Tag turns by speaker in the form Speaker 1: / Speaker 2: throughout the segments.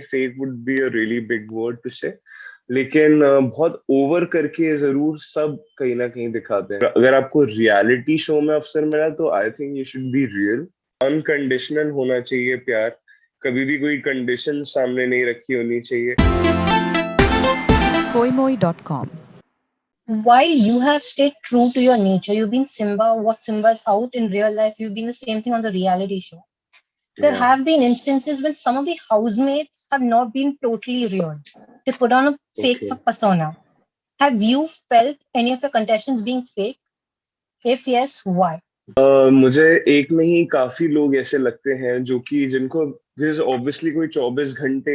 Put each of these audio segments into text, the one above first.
Speaker 1: Fake would be a really big word to say, लेकिन बहुत over करके जरूर सब कहीं ना कहीं दिखाते हैं। अगर आपको रियलिटी शो में अवसर मिला तो I think you should be real. Unconditional होना चाहिए प्यार, कभी भी कोई कंडीशन सामने नहीं रखी होनी चाहिए।
Speaker 2: Koimoi.com.
Speaker 3: While you have stayed true to your nature, you've been Simba, what Simba is out in real life, you've been the same thing on the reality show. There
Speaker 1: Yeah.
Speaker 3: have been instances when some of the housemates have not been totally real. They put on a fake
Speaker 1: Okay.
Speaker 3: persona. Have you felt any of your contestants being fake? If yes, why?
Speaker 1: मुझे एक नहीं काफी लोग ऐसे लगते हैं जो कि जिनको ऑब्वियसली कोई 24 घंटे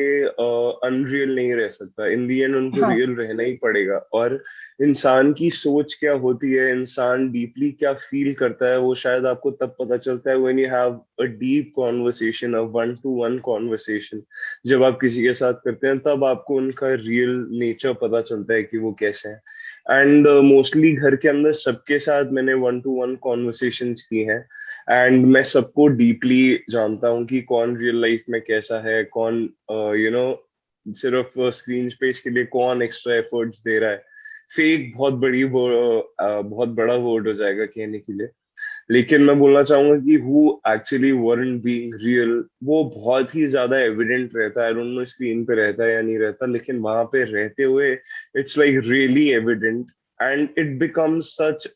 Speaker 1: अनरियल नहीं रह सकता। इन दी एंड उनको
Speaker 3: हाँ,
Speaker 1: रियल रहना ही पड़ेगा। और इंसान की सोच क्या होती है, इंसान डीपली क्या फील करता है, वो शायद आपको तब पता चलता है when you have a deep conversation, a one two one conversation. जब आप किसी के साथ करते हैं तब आपको उनका रियल नेचर पता चलता है कि वो कैसे हैं। एंड मोस्टली घर के अंदर सबके साथ मैंने वन टू वन कॉन्वर्सेशंस की हैं, एंड मैं सबको डीपली जानता हूँ कि कौन रियल लाइफ में कैसा है, कौन सिर्फ स्क्रीन स्पेस के लिए कौन एक्स्ट्रा एफर्ट्स दे रहा है। फेक बहुत बड़ा वर्ड हो जाएगा कहने के लिए, लेकिन मैं बोलना चाहूंगा कि who actually weren't being real वो बहुत ही ज्यादा एविडेंट रहता है। आई डोंट नो स्क्रीन पे रहता है या नहीं रहता, लेकिन वहां पे रहते हुए it's like really evident, and it becomes such,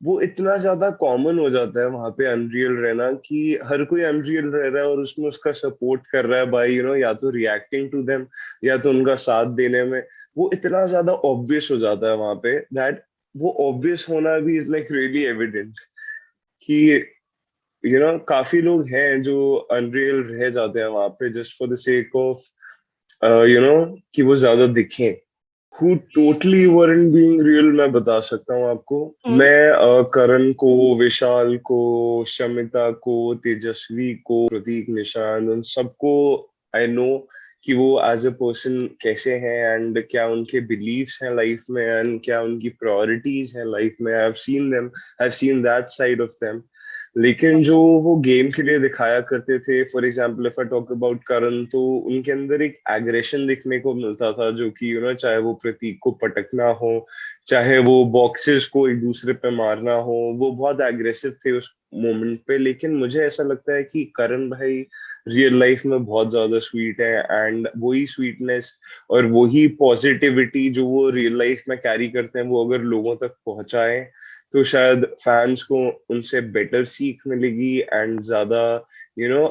Speaker 1: वो इतना ज्यादा कॉमन हो जाता है वहां पे अनरियल रहना कि हर कोई अनरियल रह रहा है और उसमें उसका सपोर्ट कर रहा है बाय या तो रिएक्टिंग टू देम या तो उनका साथ देने में। वो इतना ज्यादा ऑब्वियस हो जाता है वहां पे दैट वो ऑब्वियस होना भी इज लाइक रियली एविडेंट कि काफी लोग हैं जो अनरियल रह जाते हैं वहां पे just for the sake of कि वो ज्यादा दिखें। Who totally weren't being real मैं बता सकता हूँ आपको। मैं करण को, विशाल को, शमिता को, तेजस्वी को, प्रतीक, निशान, उन सबको आई नो कि वो एज अ पर्सन कैसे हैं एंड क्या उनके बिलीव्स हैं लाइफ में एंड क्या उनकी प्रायोरिटीज हैं लाइफ में। I have seen them, I have seen that side of them. लेकिन जो वो गेम के लिए दिखाया करते थे, for example if I talk about Karan, तो उनके अंदर एक एग्रेशन दिखने को मिलता था जो कि चाहे वो प्रतीक को पटकना हो, चाहे वो बॉक्सेस को एक दूसरे पे मारना हो, वो बहुत एग्रेसिव थे उस मोमेंट पे। लेकिन मुझे ऐसा लगता है कि करण भाई रियल लाइफ में बहुत ज्यादा स्वीट है, एंड वही स्वीटनेस और वही पॉजिटिविटी जो वो रियल लाइफ में कैरी करते हैं, वो अगर लोगों तक पहुंचाए तो शायद फैंस को उनसे बेटर सीख मिलेगी एंड ज्यादा यू नो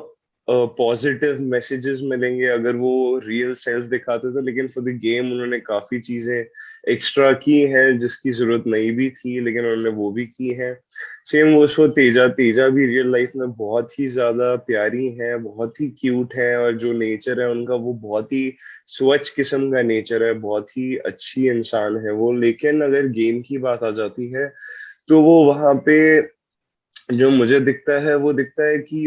Speaker 1: पॉजिटिव मैसेजेस मिलेंगे अगर वो रियल सेल्फ दिखाते थे। लेकिन फॉर द गेम उन्होंने काफी चीजें एक्स्ट्रा की हैं जिसकी जरूरत नहीं भी थी, लेकिन उन्होंने वो भी की हैं। सेम वो उसको तेजा तेजा भी रियल लाइफ में बहुत ही ज्यादा प्यारी है, बहुत ही क्यूट है, और जो नेचर है उनका वो बहुत ही स्वच्छ किस्म का नेचर है, बहुत ही अच्छी इंसान है वो। लेकिन अगर गेम की बात आ जाती है तो वो वहां पे जो मुझे दिखता है वो दिखता है कि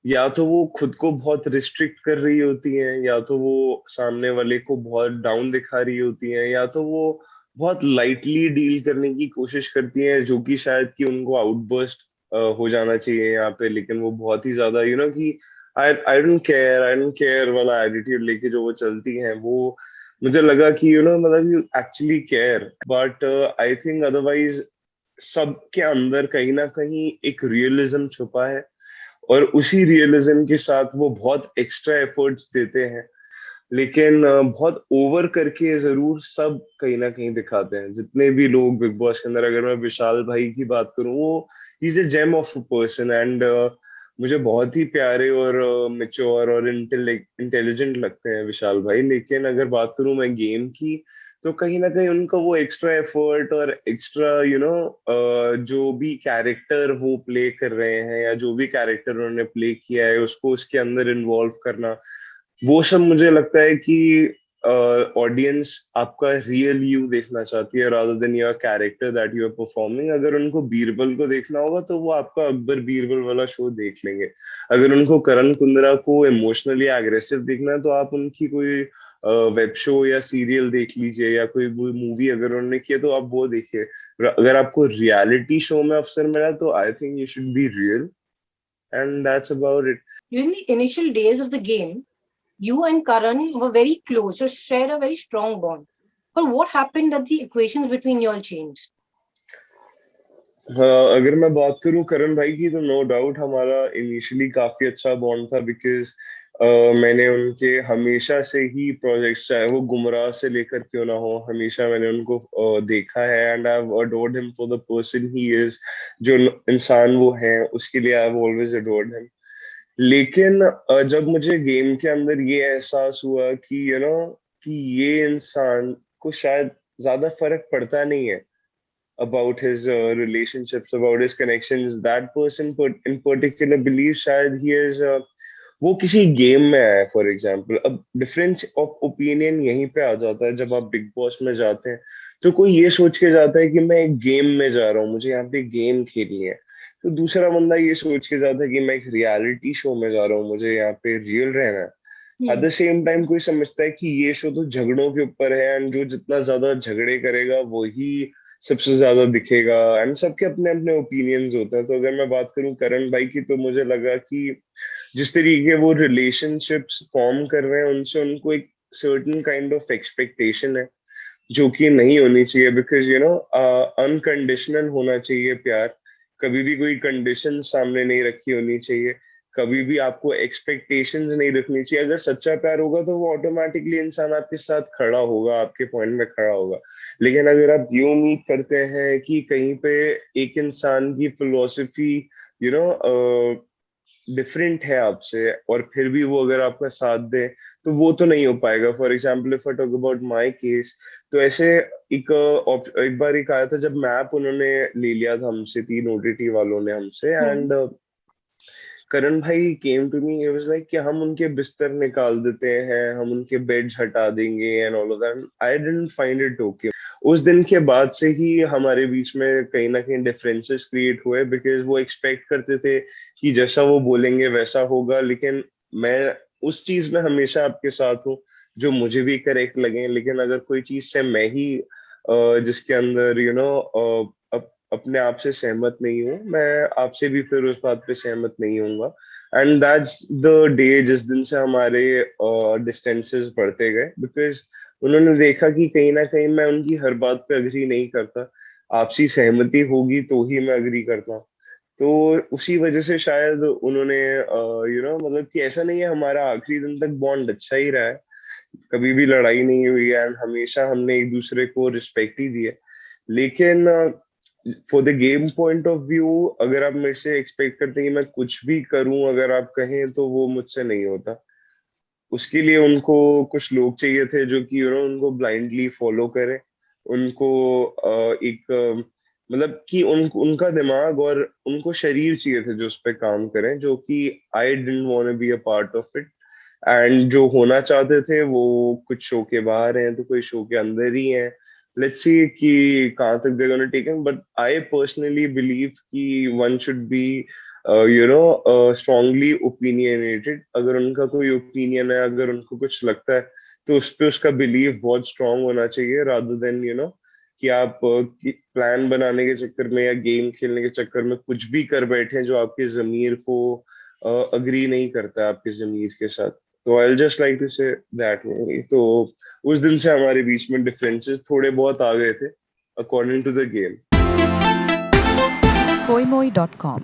Speaker 1: या तो वो खुद को बहुत रिस्ट्रिक्ट कर रही होती हैं, या तो वो सामने वाले को बहुत डाउन दिखा रही होती हैं, या तो वो बहुत लाइटली डील करने की कोशिश करती हैं, जो कि शायद कि उनको आउटबर्स्ट हो जाना चाहिए यहाँ पे। लेकिन वो बहुत ही ज्यादा कि आई डोंट केयर वाला एटीट्यूड लेके जो वो चलती हैं, वो मुझे लगा कि मतलब you actually care, but I think otherwise सबके अंदर कहीं ना कहीं एक रियलिज्म छुपा है, और उसी रियलिज्म के साथ वो बहुत एक्स्ट्रा एफर्ट्स देते हैं। लेकिन बहुत ओवर करके जरूर सब कहीं ना कहीं दिखाते हैं जितने भी लोग बिग बॉस के अंदर। अगर मैं विशाल भाई की बात करूं, वो ही is a gem of a person, and मुझे बहुत ही प्यारे और मेच्योर और इंटेलिजेंट लगते हैं विशाल भाई। लेकिन अगर बात करूं मैं गेम की, तो कहीं ना कहीं उनका वो एक्स्ट्रा एफर्ट और एक्स्ट्रा जो भी कैरेक्टर वो प्ले कर रहे हैं, या जो भी कैरेक्टर उन्होंने प्ले किया है उसको उसके अंदर इन्वॉल्व करना, वो सब मुझे लगता है कि ऑडियंस आपका रियल यू देखना चाहती है rather than your character that you are performing. अगर उनको बीरबल को देखना होगा तो वो आपका अकबर बीरबल वाला शो देख लेंगे। अगर उनको करण कुंद्रा को इमोशनली एग्रेसिव देखना है तो आप उनकी कोई वेब शो या सीरियल देख लीजिए, या कोई मूवी अगर उन्होंने की है तो आप वो देखिए। अगर आपको रियलिटी शो में अवसर मिला तो I think you should be real, and that's about it.
Speaker 3: During the initial days of the game, you and Karan were very close, you shared a very strong bond. But what happened that the equations between you all changed?
Speaker 1: हाँ, अगर मैं बात करूं करण भाई की तो no doubt हमारा initially काफी अच्छा बॉन्ड था बिकॉज मैंने उनके हमेशा से ही प्रोजेक्ट्स चाहे वो गुमराह से लेकर क्यों ना हो हमेशा मैंने उनको देखा है and I have adored him for the person he is जो इंसान वो है उसके लिए I have always adored him लेकिन जब मुझे गेम के अंदर ये एहसास हुआ कि कि ये इंसान को शायद ज्यादा फर्क पड़ता नहीं है about his relationships, about his connections. That person in particular believes शायद he is वो किसी गेम में आया है फॉर एग्जाम्पल. अब डिफरेंस ऑफ ओपिनियन यहीं पे आ जाता है जब आप बिग बॉस में जाते हैं तो कोई ये सोच के जाता है कि मैं एक गेम में जा रहा हूँ मुझे यहाँ पे गेम खेलनी है तो दूसरा बंदा ये सोच के जाता है कि मैं एक रियलिटी शो में जा रहा हूँ मुझे यहाँ पे रियल रहना है. एट द सेम टाइम कोई समझता है कि ये शो तो झगड़ों के ऊपर है एंड जो जितना ज्यादा झगड़े करेगा वही सबसे ज्यादा दिखेगा एंड सबके अपने अपने ओपिनियंस होते हैं. तो अगर मैं बात करूं करण भाई की तो मुझे लगा कि जिस तरीके वो रिलेशनशिप्स फॉर्म कर रहे हैं उनसे उनको एक सर्टेन काइंड ऑफ एक्सपेक्टेशन है जो कि नहीं होनी चाहिए बिकॉज अनकंडीशनल होना चाहिए प्यार. कभी भी कोई कंडीशन सामने नहीं रखी होनी चाहिए. कभी भी आपको एक्सपेक्टेशंस नहीं रखनी चाहिए. अगर सच्चा प्यार होगा तो वो ऑटोमेटिकली इंसान आपके साथ खड़ा होगा आपके पॉइंट में खड़ा होगा. लेकिन अगर आप ये उम्मीद करते हैं कि कहीं पे एक इंसान की फिलोसफी यू नो डिफरेंट है आपसे और फिर भी वो अगर आपका साथ दे तो वो तो नहीं हो पाएगा. For example if I talk about my case तो ऐसे एक बार एक आया था जब मैप उन्होंने ले लिया था हमसे 3 ओटीटी वालों ने हमसे एंड करण भाई came to me it was like कि हम उनके बिस्तर निकाल देते हैं हम उनके बेड्स हटा देंगे and all of that. I didn't find it okay. उस दिन के बाद से ही हमारे बीच में कहीं ना कहीं डिफरेंसेस क्रिएट हुए बिकॉज वो एक्सपेक्ट करते थे कि जैसा वो बोलेंगे वैसा होगा. लेकिन मैं उस चीज में हमेशा आपके साथ हूँ जो मुझे भी करेक्ट लगे. लेकिन अगर कोई चीज से मैं ही जिसके अंदर अपने आप से सहमत नहीं हूँ मैं आपसे भी फिर उस बात पे सहमत नहीं होऊंगा. एंड दैट्स द डे जिस दिन से हमारे डिस्टेंसेस बढ़ते गए बिकॉज उन्होंने देखा कि कहीं ना कहीं मैं उनकी हर बात पे अग्री नहीं करता. आपसी सहमति होगी तो ही मैं अग्री करता हूँ. तो उसी वजह से शायद उन्होंने मतलब कि ऐसा नहीं है हमारा आखिरी दिन तक बॉन्ड अच्छा ही रहा है. कभी भी लड़ाई नहीं हुई है एंड हमेशा हमने एक दूसरे को रिस्पेक्ट ही दी है. लेकिन for the game point of view अगर आप मेरे से एक्सपेक्ट करते हैं कि मैं कुछ भी करूं अगर आप कहें तो वो मुझसे नहीं होता. उसके लिए उनको कुछ लोग चाहिए थे जो कि उनको ब्लाइंडली फॉलो करें. उनको मतलब कि उनका दिमाग और उनको शरीर चाहिए थे जो उस पर काम करें जो कि I didn't want to be a part of it. And जो होना चाहते थे वो कुछ शो के बाहर हैं तो कोई शो के अंदर ही हैं. लेट्स सी कि कहाँ तक they're gonna take him. But I personally believe कि one should be strongly opinionated. अगर उनका कोई ओपिनियन है अगर उनको कुछ लगता है तो उस पे उसका बिलीव बहुत स्ट्रांग होना चाहिए rather than कि आप प्लान बनाने के चक्कर में या गेम खेलने के चक्कर में कुछ भी कर बैठे जो आपके जमीर को अग्री नहीं करता है आपके जमीर के साथ. तो I just like to say that only. तो उस दिन से हमारे बीच में डिफरेंसेस थोड़े बहुत आ गए थे according to the game.
Speaker 2: Koimoi.com